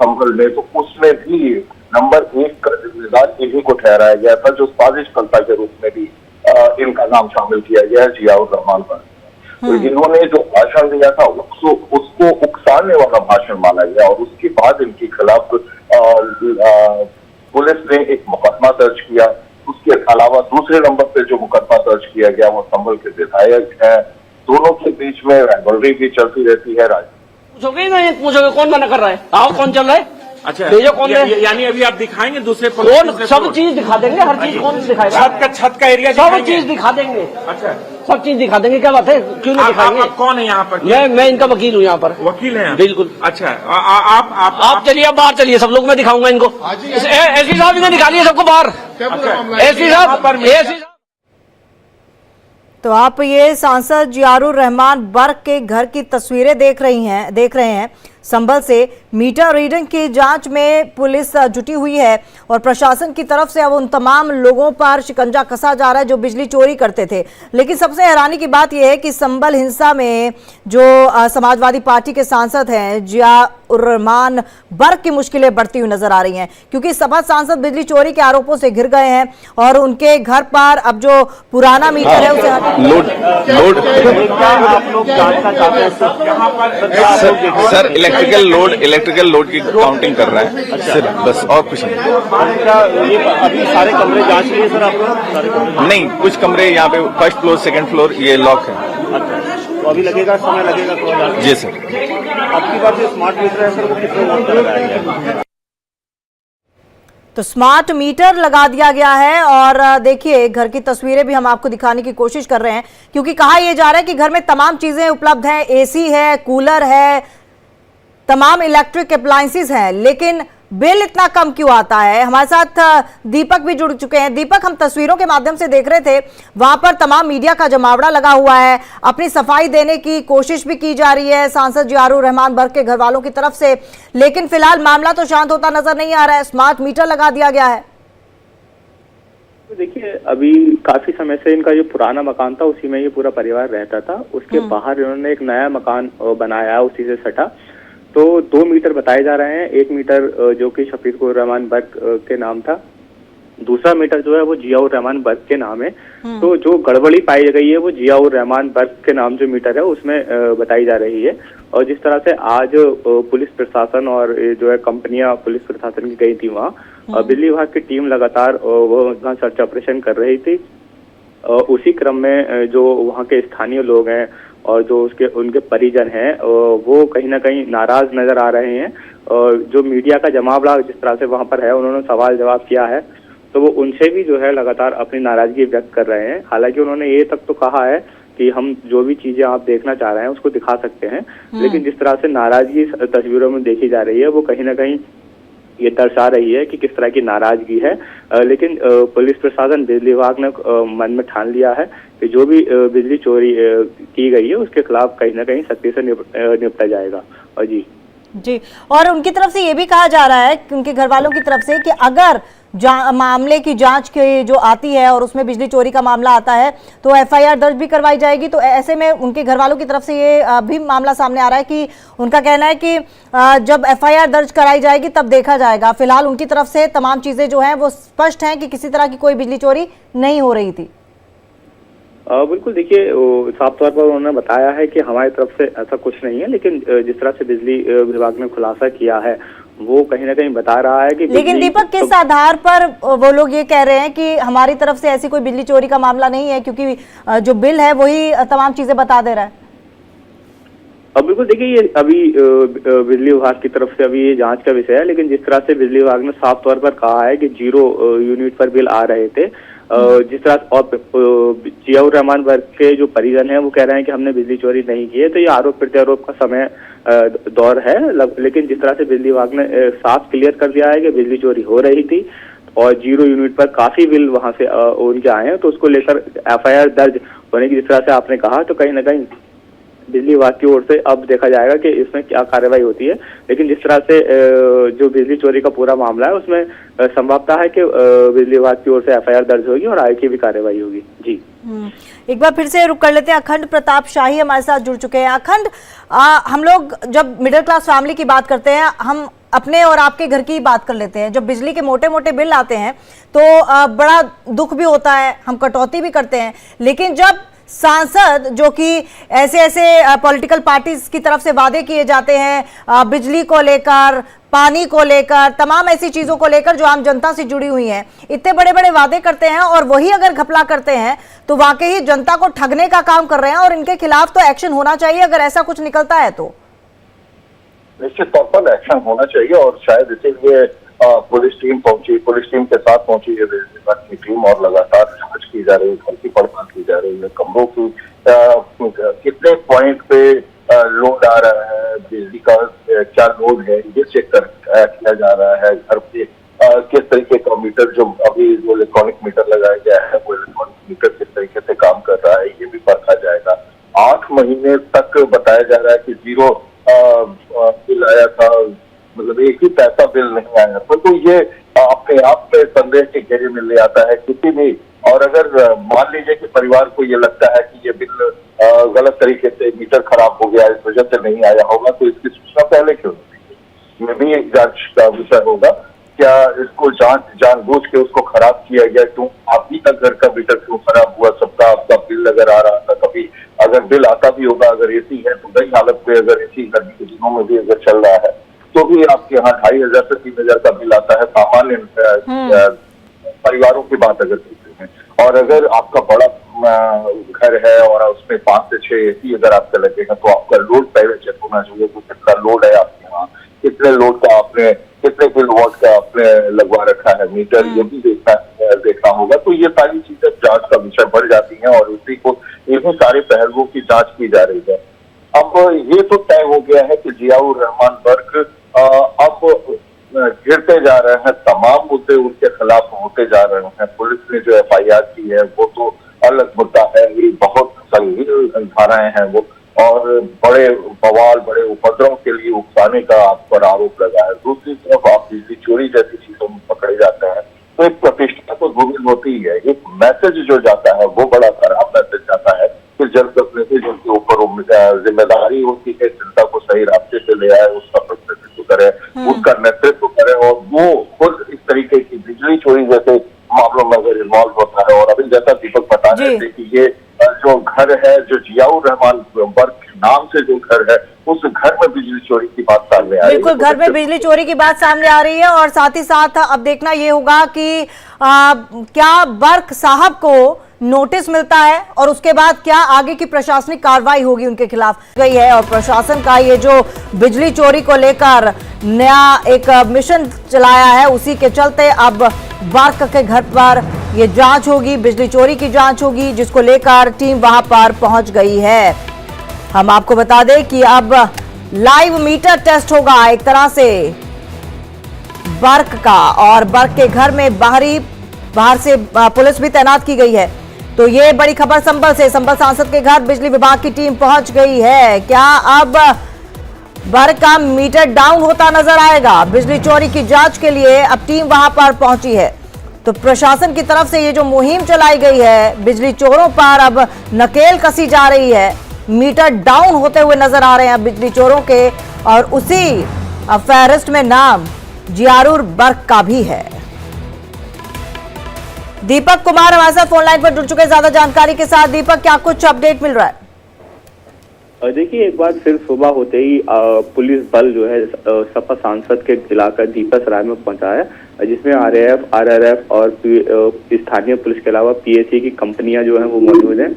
संभल में, तो उसमें भी नंबर 1 का जिम्मेदार इन्हीं को ठहराया गया था, जो साजिशकर्ता के रूप में भी इनका नाम शामिल किया गया है, जियाउर रहमान पर। तो इन्होंने जो भाषण दिया था उसको उकसाने वाला भाषण माना गया, और उसके बाद इनके खिलाफ पुलिस ने एक मुकदमा दर्ज किया। उसके अलावा दूसरे नंबर पे जो मुकदमा दर्ज किया गया वो संभल के विधायक हैं, दोनों के बीच में राइवलरी भी चलती रहती है। पूछोगे ना, पूछोगे कौन मना कर रहा है? आओ, कौन चल रहा है? अच्छा, कौन यानी अभी आप दिखाएंगे दूसरे कौन? सब चीज दिखा देंगे, हर चीज कौन दिखाएगा? छत का एरिया सब चीज दिखा देंगे। अच्छा, सब चीज दिखा देंगे, क्या बात है, क्यों नहीं दिखाएंगे? आप कौन है यहाँ पर? मैं इनका वकील हूँ यहाँ पर। वकील हैं? बिल्कुल। अच्छा, आप चलिए, आप बाहर चलिए, सब लोग मैं दिखाऊंगा इनको। एसपी साहब इन्हें निकालिए सबको बाहर। एसपी साहब, तो आप ये सांसद जियाउर रहमान बर्क के घर की तस्वीरें देख रहे हैं। संभल से मीटर रीडिंग की जांच में पुलिस जुटी हुई है और प्रशासन की तरफ से अब उन तमाम लोगों पर शिकंजा कसा जा रहा है जो बिजली चोरी करते थे। लेकिन सबसे हैरानी की बात यह है कि संभल हिंसा में जो समाजवादी पार्टी के सांसद हैं जियाउर-रहमान बर्क की मुश्किलें बढ़ती हुई नजर आ रही हैं, क्योंकि सपा सांसद बिजली चोरी के आरोपों से घिर गए हैं और उनके घर पर अब जो पुराना मीटर है उसे लोड आप लोग जानना चाहते हैं सर इलेक्ट्रिकल लोड की काउंटिंग कर रहा है सर, बस और कुछ नहीं। क्या ये अभी सारे कमरे जांच लिए सर आप लोग? सारे कमरे नहीं, कुछ कमरे यहाँ पे फर्स्ट फ्लोर सेकंड फ्लोर ये लॉक है। अच्छा, तो अभी लगेगा, समय लगेगा थोड़ा जांच? जी सर। आपकी बात जो स्मार्ट मीटर है सर वो कितने वोल्ट का लगाया गया है? तो स्मार्ट मीटर लगा दिया गया है और देखिए घर की तस्वीरें भी हम आपको दिखाने की कोशिश कर रहे हैं, क्योंकि कहा यह जा रहा है कि घर में तमाम चीजें उपलब्ध हैं, एसी है, कूलर है, तमाम इलेक्ट्रिक अप्लायंसेस हैं, लेकिन बिल इतना कम क्यों आता है। हमारे साथ दीपक भी जुड़ चुके हैं। दीपक, हम तस्वीरों के माध्यम से देख रहे थे, वहां पर तमाम मीडिया का जमावड़ा लगा हुआ है, अपनी सफाई देने की कोशिश भी की जा रही है सांसद जियाउर-रहमान बर्क के घर वालों की तरफ से, लेकिन फिलहाल मामला तो शांत होता नजर नहीं आ रहा है। स्मार्ट मीटर लगा दिया गया है। तो देखिए, अभी काफी समय से इनका जो पुराना मकान था उसी में ये पूरा परिवार रहता था। उसके बाहर इन्होंने एक नया मकान बनाया, उसी से सटा। तो 2 मीटर बताए जा रहे हैं। एक मीटर जो कि शफीकुर-रहमान बर्क के नाम था, दूसरा मीटर जो है वो जियाउर-रहमान बर्क के नाम है। तो जो गड़बड़ी पाई गई है वो जियाउर-रहमान बर्क के नाम जो मीटर है उसमें बताई जा रही है। और जिस तरह से आज पुलिस प्रशासन और जो है कंपनियां पुलिस प्रशासन की गई थी वहाँ, बिजली विभाग की टीम लगातार वहाँ सर्च ऑपरेशन कर रही थी। उसी क्रम में जो वहाँ के स्थानीय लोग हैं और जो उनके परिजन हैं वो कहीं ना कहीं नाराज नजर आ रहे हैं। और जो मीडिया का जमावड़ा जिस तरह से वहाँ पर है, उन्होंने सवाल जवाब किया है, तो वो उनसे भी जो है लगातार अपनी नाराजगी व्यक्त कर रहे हैं। हालांकि उन्होंने ये तक तो कहा है कि हम जो भी चीजें आप देखना चाह रहे हैं उसको दिखा सकते हैं, लेकिन जिस तरह से नाराजगी तस्वीरों में देखी जा रही है वो कहीं ना कहीं ये दर्शा रही है कि किस तरह की नाराजगी है। लेकिन पुलिस प्रशासन, बिजली विभाग ने मन में ठान लिया है कि जो भी बिजली चोरी की गई है उसके खिलाफ कहीं ना कहीं सख्ती से निपटा जाएगा। और जी, और उनकी तरफ से ये भी कहा जा रहा है कि उनके घर वालों की तरफ से कि अगर मामले की जांच की जो आती है और उसमें बिजली चोरी का मामला आता है तो एफआईआर दर्ज भी करवाई जाएगी। तो ऐसे में उनके घर वालों की तरफ से ये भी मामला सामने आ रहा है कि उनका कहना है कि जब एफआईआर दर्ज कराई जाएगी तब देखा जाएगा। फिलहाल उनकी तरफ से तमाम चीजें जो हैं वो स्पष्ट हैं कि किसी तरह की कोई बिजली चोरी नहीं हो रही थी। बिल्कुल, देखिए साफ तौर पर उन्होंने बताया है कि हमारी तरफ से ऐसा कुछ नहीं है, लेकिन जिस तरह से बिजली विभाग ने खुलासा किया है वो कहीं ना कहीं बता रहा है कि लेकिन दीपक, किस आधार पर वो लोग ये कह रहे हैं कि हमारी तरफ से ऐसी कोई बिजली चोरी का मामला नहीं है, क्योंकि जो बिल है वही तमाम चीजें बता दे रहा है। अब बिल्कुल देखिए, ये अभी बिजली विभाग की तरफ से अभी ये जांच का विषय है, लेकिन जिस तरह से बिजली विभाग ने साफ तौर पर कहा है कि 0 यूनिट पर बिल आ रहे थे, जिस तरह और जियाउर-रहमान बर्क के जो परिजन हैं वो कह रहे हैं कि हमने बिजली चोरी नहीं की है। तो ये आरोप प्रत्यारोप का समय दौर है, लेकिन जिस तरह से बिजली विभाग ने साफ क्लियर कर दिया है कि बिजली चोरी हो रही थी और 0 यूनिट पर काफी बिल वहां से उनके आए हैं, तो उसको लेकर एफआईआर दर्ज होने की जिस तरह से आपने कहा, तो कहीं ना कहीं बिजली विभाग की ओर से अब देखा जाएगा कि इसमें क्या कार्रवाई होती है। लेकिन जिस तरह से जो बिजली चोरी का पूरा मामला है उसमें संभावना है कि बिजली विभाग की ओर से एफआईआर दर्ज होगी और आगे की भी कार्रवाई होगी। जी, एक बार फिर से रुक कर लेते हैं। अखंड प्रताप शाही हमारे साथ जुड़ चुके हैं। अखंड, हम लोग जब मिडिल क्लास फैमिली की बात करते हैं, हम अपने और आपके घर की बात कर लेते हैं। जब बिजली के मोटे मोटे बिल आते हैं तो बड़ा दुख भी होता है, हम कटौती भी करते हैं, लेकिन जब सांसद जो कि ऐसे पॉलिटिकल पार्टीज की तरफ से वादे किए जाते हैं बिजली को लेकर, पानी को लेकर, तमाम ऐसी चीजों को लेकर जो आम जनता से जुड़ी हुई हैं, इतने बड़े बड़े वादे करते हैं और वही अगर घपला करते हैं तो वाकई जनता को ठगने का काम कर रहे हैं और इनके खिलाफ तो एक्शन होना चाहिए अगर ऐसा कुछ निकलता है तो। निश्चित तौर पर एक्शन होना चाहिए और शायद इसीलिए पुलिस टीम पहुंची, पुलिस टीम के साथ पहुंची है बिजली विभाग की टीम और लगातार जांच की जा रही है, घर की पड़ताल की जा रही है, कमरों की कितने पॉइंट पे लोड आ रहा है, बिजली का क्या लोड है ये चेक किया जा रहा है। घर पे किस तरीके का मीटर, जो अभी जो इलेक्ट्रॉनिक मीटर लगाया गया है वो इलेक्ट्रॉनिक मीटर किस तरीके से काम कर रहा है ये भी परखा जाएगा। 8 महीने तक बताया जा रहा है कि 0 बिल बिल आया था, मतलब एक ही पैसा बिल नहीं आया था, तो ये अपने आप में संदेह के घेरे में ले आता है किसी भी। और अगर मान लीजिए कि परिवार को ये लगता है कि ये बिल गलत तरीके से मीटर खराब हो गया, इस वजह से नहीं आया होगा, तो इसकी सूचना पहले क्यों नहीं दी? ये भी एक जांच का विषय होगा। क्या इसको जानबूझ के उसको खराब किया गया? क्यों अभी तक घर का मीटर क्यों खराब हुआ? सबका आपका बिल अगर आ रहा था, कभी अगर बिल आता भी होगा, अगर एसी है तो नई हालत में, अगर एसी गर्मी के दिनों में भी अगर चल रहा है तो भी आपके यहाँ 2500 से 3000 का बिल आता है, सामान्य परिवारों की बात अगर करते हैं। और अगर आपका बड़ा घर है और उसमें 5 से 6 एसी अगर आपका लगेगा, तो आपका लोड पहले चेक होना चाहिए कि कितना लोड है आपके यहाँ, कितने लोड का आपने, कितने किलोवाट का आपने लगवा रखा है मीटर, ये भी देखना होगा। तो ये सारी चीजें जांच का विषय बढ़ जाती हैं और उसी को इन्हीं सारे पहलुओं की जांच की जा रही है। अब ये तो तय हो गया है कि जियाउर रहमान बर्क अब गिरते जा रहे हैं, तमाम मुद्दे उनके खिलाफ होते जा रहे हैं। पुलिस ने जो FIR की है वो तो अलग मुद्दा है, ये बहुत संगीन धाराएं हैं वो, और बड़े बवाल, बड़े उपद्रव के लिए उकसाने का आप पर आरोप लगा है। दूसरी तरफ आप बिजली चोरी जैसी चीजों में पकड़े जाते हैं तो एक प्रतिष्ठा तो धूमिल होती ही है। एक मैसेज जो जाता है वो बड़ा खराब मैसेज जाता है कि जनप्रतिनिधि जिनके ऊपर जिम्मेदारी होती है जनता को सही रास्ते से ले आए, उसका प्रतिनिधित्व करे, उसका नेतृत्व करे, और वो खुद इस तरीके की बिजली चोरी जैसे मामलों में अगर इन्वॉल्व होता है। और अभी जैसा दीपक बता रहे थे कि ये जो घर है, जो जियाउर रहमान बर्क के नाम से जो घर है, उस घर में बिजली चोरी की बात सामने आ रही है। बिल्कुल, घर में बिजली चोरी की बात सामने आ रही है और साथ ही साथ अब देखना ये होगा कि क्या बर्क साहब को नोटिस मिलता है और उसके बाद क्या आगे की प्रशासनिक कार्रवाई होगी उनके खिलाफ गई है। और प्रशासन का ये जो बिजली चोरी को लेकर नया एक मिशन चलाया है, उसी के चलते अब बर्क के घर पर ये जांच होगी, बिजली चोरी की जांच होगी, जिसको लेकर टीम वहां पर पहुंच गई है। हम आपको बता दें कि अब लाइव मीटर टेस्ट होगा एक तरह से बर्क का, और बर्क के घर में बाहर से पुलिस भी तैनात की गई है। तो ये बड़ी खबर संभल से, संभल सांसद के घर बिजली विभाग की टीम पहुंच गई है। क्या अब बर्क का मीटर डाउन होता नजर आएगा? बिजली चोरी की जांच के लिए अब टीम वहां पर पहुंची है। तो प्रशासन की तरफ से ये जो मुहिम चलाई गई है, बिजली चोरों पर अब नकेल कसी जा रही है। मीटर डाउन होते हुए नजर आ रहे हैं बिजली चोरों के, और उसी फहरिस्त में नाम जियाउर बर्क का भी है। दीपक कुमार हमारे साथ फोन लाइन पर जुड़ चुके हैं ज्यादा जानकारी के साथ। दीपक, क्या कुछ अपडेट मिल रहा है? देखिए, एक बार फिर सुबह होते ही पुलिस बल जो है सपा सांसद के इलाका दीपसराय में पहुंचा है, जिसमें RAF, RRF और स्थानीय पुलिस के अलावा PSC की कंपनियां जो है वो मौजूद हैं।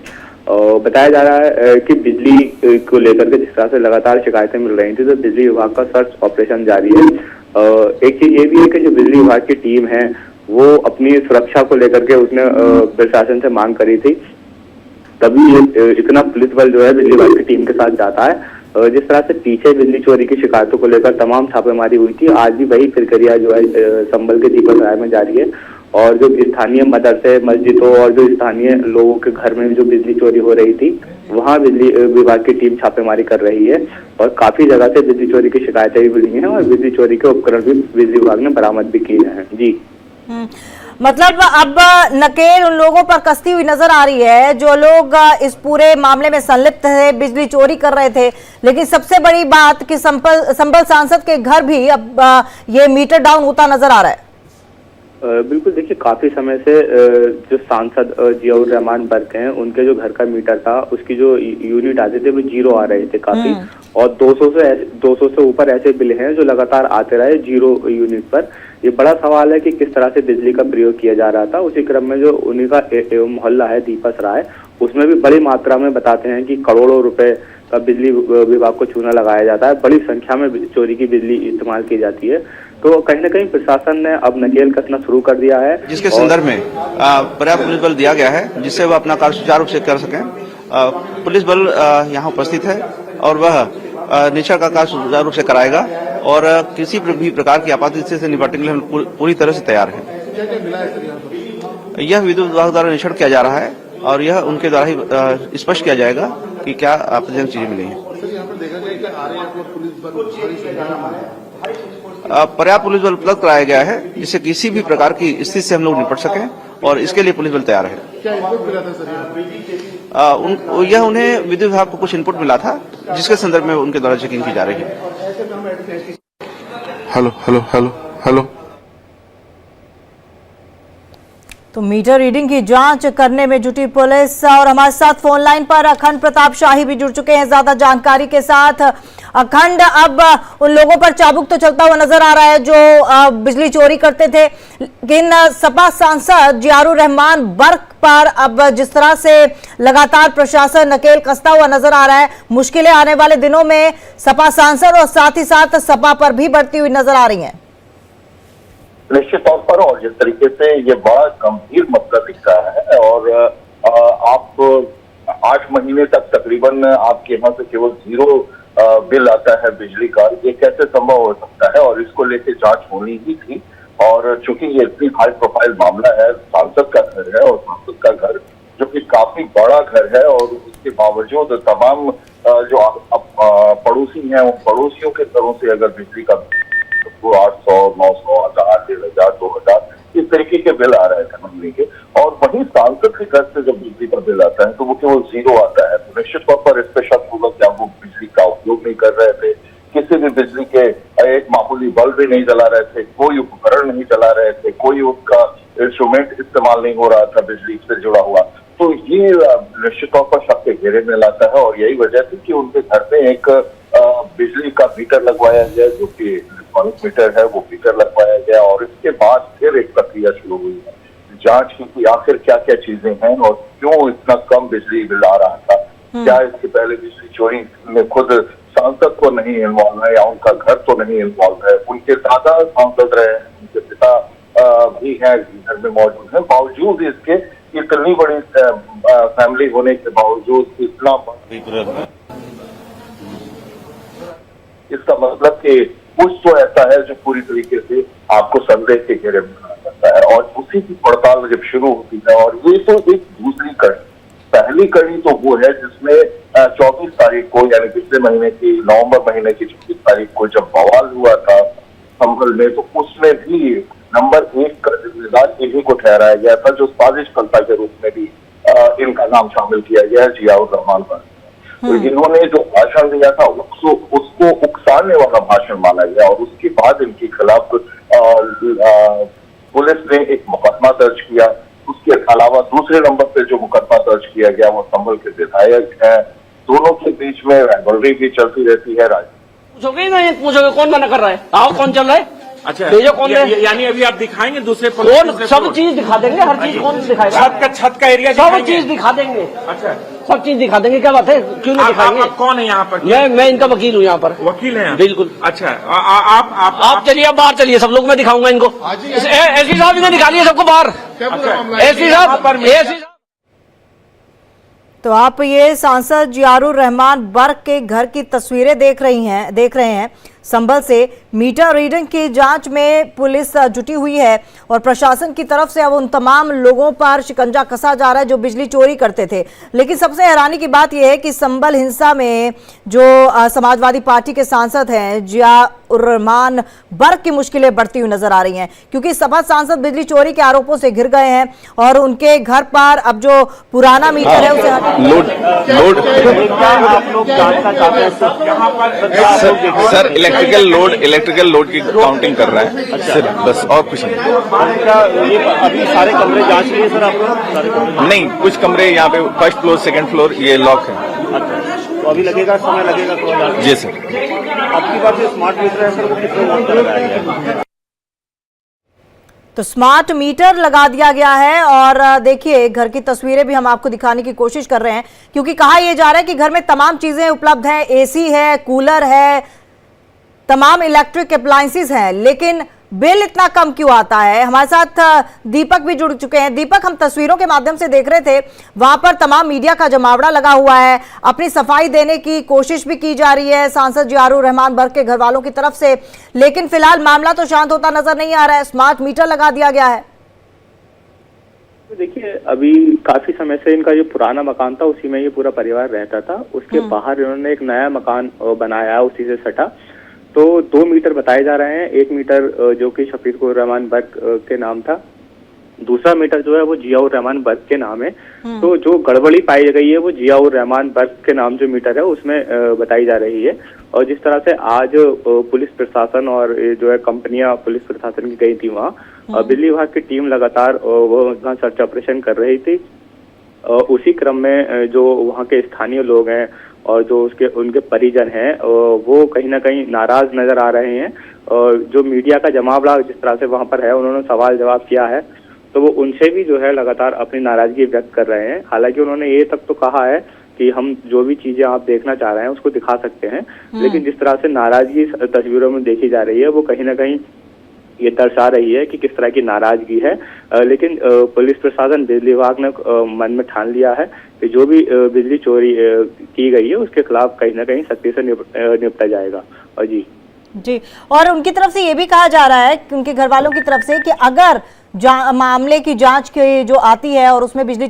बताया जा रहा है कि बिजली को लेकर के जिस तरह से लगातार शिकायतें मिल रही थी, तो बिजली विभाग का सर्च ऑपरेशन जारी है। एक चीज ये भी है कि जो बिजली विभाग की टीम है वो अपनी सुरक्षा को लेकर के उसने प्रशासन से मांग करी थी, तभी ये इतना पुलिस बल जो है बिजली विभाग की टीम के साथ जाता है। जिस तरह से पीछे बिजली चोरी की शिकायतों को लेकर तमाम छापेमारी हुई थी, आज भी वही प्रक्रिया जो है संभल के दीपसराय में जारी है। और जो स्थानीय मदरसे, मस्जिदों और जो स्थानीय लोगों के घर में जो बिजली चोरी हो रही थी, वहाँ बिजली विभाग की टीम छापेमारी कर रही है। और काफी जगह से बिजली चोरी की शिकायतें भी मिली हैं और बिजली चोरी के उपकरण भी बिजली विभाग ने बरामद भी किए हैं। जी, मतलब अब नकेल उन लोगों पर कसती हुई नजर आ रही है जो लोग इस पूरे मामले में संलिप्त थे, बिजली चोरी कर रहे थे। लेकिन सबसे बड़ी बात कि संभल सांसद के घर भी अब ये मीटर डाउन होता नजर आ रहा है। बिल्कुल, देखिए काफी समय से जो सांसद जियाउर रहमान बर्क हैं, उनके जो घर का मीटर था उसकी जो यूनिट आते थे वो 0 आ रहे थे काफी, और 200 से ऊपर ऐसे बिल हैं जो लगातार आते रहे 0 यूनिट पर। ये बड़ा सवाल है कि किस तरह से बिजली का प्रयोग किया जा रहा था। उसी क्रम में जो उन्हीं का मोहल्ला है दीपसराय, उसमें भी बड़ी मात्रा में बताते हैं कि करोड़ों रुपए का बिजली विभाग को चूना लगाया जाता है, बड़ी संख्या में चोरी की बिजली इस्तेमाल की जाती है। तो कहीं न कहीं प्रशासन ने अब नकेल कसना शुरू कर दिया है, जिसके संदर्भ में पर्याप्त पुलिस बल दिया गया है, जिससे वह अपना कार्य सुचारू रूप से कर सकें। पुलिस बल यहाँ उपस्थित है और वह निरीक्षण का कार्य सुचारू रूप से कराएगा, और किसी भी प्रकार की आपात स्थिति से निपटने के लिए हम पूरी तरह से तैयार हैं। यह विद्युत विभाग द्वारा निरीक्षण किया जा रहा है और यह उनके द्वारा ही स्पष्ट किया जाएगा कि क्या आपत्तिजनक चीजें मिली हैं। पर्याप्त पुलिस बल उपलब्ध कराया गया है जिससे किसी भी प्रकार की स्थिति से हम लोग निपट सकें और इसके लिए पुलिस बल तैयार है। यह उन्हें विद्युत विभाग को कुछ इनपुट मिला था जिसके संदर्भ में उनके द्वारा चेकिंग की जा रही है। Hello hello hello hello. तो मीटर रीडिंग की जांच करने में जुटी पुलिस और हमारे साथ फोन लाइन पर अखंड प्रताप शाही भी जुड़ चुके हैं ज्यादा जानकारी के साथ। अखंड, अब उन लोगों पर चाबुक तो चलता हुआ नजर आ रहा है जो बिजली चोरी करते थे, लेकिन सपा सांसद जियारुर रहमान बर्क पर अब जिस तरह से लगातार प्रशासन नकेल कसता हुआ नजर आ रहा है, मुश्किलें आने वाले दिनों में सपा सांसद और साथ ही साथ सपा पर भी बढ़ती हुई नजर आ रही है। निश्चित तौर पर, और जिस तरीके से ये बड़ा गंभीर मसला दिख रहा है और आप 8 महीने तक तकरीबन आपके यहाँ से केवल 0 बिल आता है बिजली का, ये कैसे संभव हो सकता है और इसको लेके जांच होनी ही थी। और चूंकि ये इतनी हाई प्रोफाइल मामला है, सांसद का घर है और सांसद का घर जो कि काफी बड़ा घर है और उसके बावजूद तमाम जो पड़ोसी हैं उन पड़ोसियों के घरों से अगर बिजली का 800, 900, 1000, 1500, 2000 इस तरीके के बिल आ रहे थे महीने के, और वहीं सांसद के घर से जब बिजली का बिल आता है तो वो केवल 0 आता है। तो निश्चित तौर पर इस पर शक होगा क्या वो बिजली का उपयोग नहीं कर रहे थे, किसी भी बिजली के एक मामूली बल्ब भी नहीं जला रहे थे, कोई उपकरण नहीं चला रहे थे, कोई उसका इंस्ट्रूमेंट इस्तेमाल नहीं हो रहा था बिजली से जुड़ा हुआ। तो ये निश्चित तौर पर शक के घेरे में लाता है और यही वजह थी कि उनके घर में एक बिजली का मीटर लगवाया गया जो कि इलेक्ट्रॉनिक मीटर है, वो मीटर लगवाया गया और इसके बाद फिर एक प्रक्रिया शुरू हुई है जांच की कि आखिर क्या क्या चीजें हैं और क्यों इतना कम बिजली बिल आ रहा था। क्या इसके पहले बिजली चोरी में खुद सांसद को नहीं इन्वॉल्व है या उनका घर तो नहीं इन्वॉल्व है, उनके दादा सांसद रहे हैं, उनके पिता भी हैं घर में मौजूद है, बावजूद इसके इतनी बड़ी फैमिली होने के बावजूद इतना इसका मतलब कि कुछ तो ऐसा है जो पूरी तरीके से आपको संदेह के घेरे में बना सकता है और उसी की पड़ताल जब शुरू होती है। और ये तो एक दूसरी कड़ी, पहली कड़ी तो वो है जिसमें 24 तारीख को यानी पिछले महीने की नवंबर महीने की 24 तारीख को जब बवाल हुआ था संभल में, तो उसमें भी नंबर 1 का जिम्मेदार इन्हीं को ठहराया गया था जो साजिशकर्ता के रूप में भी इनका नाम शामिल किया गया है, जियाउर रहमान पर। तो इन्होंने जो भाषण दिया था उसको उकसाने वाला भाषण माना गया और उसके बाद इनके खिलाफ पुलिस ने एक मुकदमा दर्ज किया। उसके अलावा दूसरे नंबर पे जो मुकदमा दर्ज किया गया वो संभल के विधायक है, दोनों के बीच में राइवलरी भी चलती रहती है। पूछोगे ना, पूछोगे कौन मना कर रहा है, आओ कौन चल रहा है, अच्छा कौन यानी अभी आप दिखाएंगे दूसरे कौन, सब चीज दिखा देंगे, हर चीज कौन दिखाएगा, छत का एरिया सब चीज दिखा देंगे। अच्छा, सब चीज दिखा देंगे, क्या बात है, क्यों नहीं दिखाएंगे। आप कौन है यहाँ पर? मैं इनका वकील हूँ यहाँ पर। वकील हैं? बिल्कुल। अच्छा, आप चलिए, आप बाहर चलिए, सब लोग मैं दिखाऊंगा इनको। एसपी साहब इन्हें निकालिए सबको बाहर। एसपी साहब, तो आप ये सांसद जियारुर रहमान बर्क के घर की तस्वीरें देख रहे हैं। संभल से मीटर रीडिंग की जांच में पुलिस जुटी हुई है और प्रशासन की तरफ से अब उन तमाम लोगों पर शिकंजा कसा जा रहा है जो बिजली चोरी करते थे। लेकिन सबसे हैरानी की बात यह है कि संभल हिंसा में जो समाजवादी पार्टी के सांसद हैं जियारुर रहमान बर्क की मुश्किलें बढ़ती हुई नजर आ रही हैं, क्योंकि सपा सांसद बिजली चोरी के आरोपों से घिर गए हैं और उनके घर पर अब जो पुराना मीटर है उसे आप लोग जानना चाहते हैं सर इलेक्ट्रिकल लोड की काउंटिंग कर रहा है सर, बस और कुछ नहीं। क्या ये अभी सारे कमरे जांच लिए सर आप लोग? सारे कमरे नहीं, कुछ कमरे यहाँ पे फर्स्ट फ्लोर सेकंड फ्लोर ये लॉक है। अच्छा, तो अभी लगेगा, समय लगेगा थोड़ा? जी सर। आपकी बात जो स्मार्ट मीटर है सर वो कितने वोल्ट का लगाया गया है? तो स्मार्ट मीटर लगा दिया गया है और देखिए घर की तस्वीरें भी हम आपको दिखाने की कोशिश कर रहे हैं, क्योंकि कहा यह जा रहा है कि घर में तमाम चीजें उपलब्ध हैं, एसी है, कूलर है, तमाम इलेक्ट्रिक अप्लायंसेस हैं, लेकिन बिल इतना कम क्यों आता है। हमारे साथ दीपक भी जुड़ चुके हैं। दीपक, हम तस्वीरों के माध्यम से देख रहे थे, वहां पर तमाम मीडिया का जमावड़ा लगा हुआ है, अपनी सफाई देने की कोशिश भी की जा रही है सांसद जियारुर रहमान बर्क के घर वालों की तरफ से, लेकिन फिलहाल मामला तो शांत होता नजर नहीं आ रहा है। स्मार्ट मीटर लगा दिया गया है। तो देखिए, अभी काफी समय से इनका जो पुराना मकान था उसी में ये पूरा परिवार रहता था। उसके बाहर इन्होंने एक नया मकान बनाया, उसी से सटा। तो 2 मीटर बताए जा रहे हैं, 1 मीटर जो कि शफीकुर रहमान बर्क के नाम था, दूसरा मीटर जो है वो जियाउर रहमान बर्क के नाम है। तो जो गड़बड़ी पाई गई है वो जियाउर रहमान बर्क के नाम जो मीटर है उसमें बताई जा रही है। और जिस तरह से आज पुलिस प्रशासन और जो है कंपनियां पुलिस प्रशासन की गई थी वहाँ, बिजली विभाग की टीम लगातार वो वहाँ सर्च ऑपरेशन कर रही थी। उसी क्रम में जो वहाँ के स्थानीय लोग हैं और जो उनके परिजन हैं वो कहीं ना कहीं नाराज नजर आ रहे हैं। और जो मीडिया का जमावड़ा जिस तरह से वहाँ पर है, उन्होंने सवाल जवाब किया है, तो वो उनसे भी जो है लगातार अपनी नाराजगी व्यक्त कर रहे हैं। हालांकि उन्होंने ये तक तो कहा है कि हम जो भी चीजें आप देखना चाह रहे हैं उसको दिखा सकते हैं, लेकिन जिस तरह से नाराजगी तस्वीरों में देखी जा रही है वो कहीं ना कहीं ये दर्शा रही है कि किस तरह की नाराजगी है। लेकिन पुलिस प्रशासन, बिजली विभाग ने मन में ठान लिया है कि जो भी बिजली चोरी की गई है उसके खिलाफ कहीं ना कहीं सख्ती से निपटा जाएगा। और जी, और उनकी तरफ से ये भी कहा जा रहा है, उनके घर वालों की तरफ से, कि अगर मामले की जांच के जो आती है और उसमें बिजली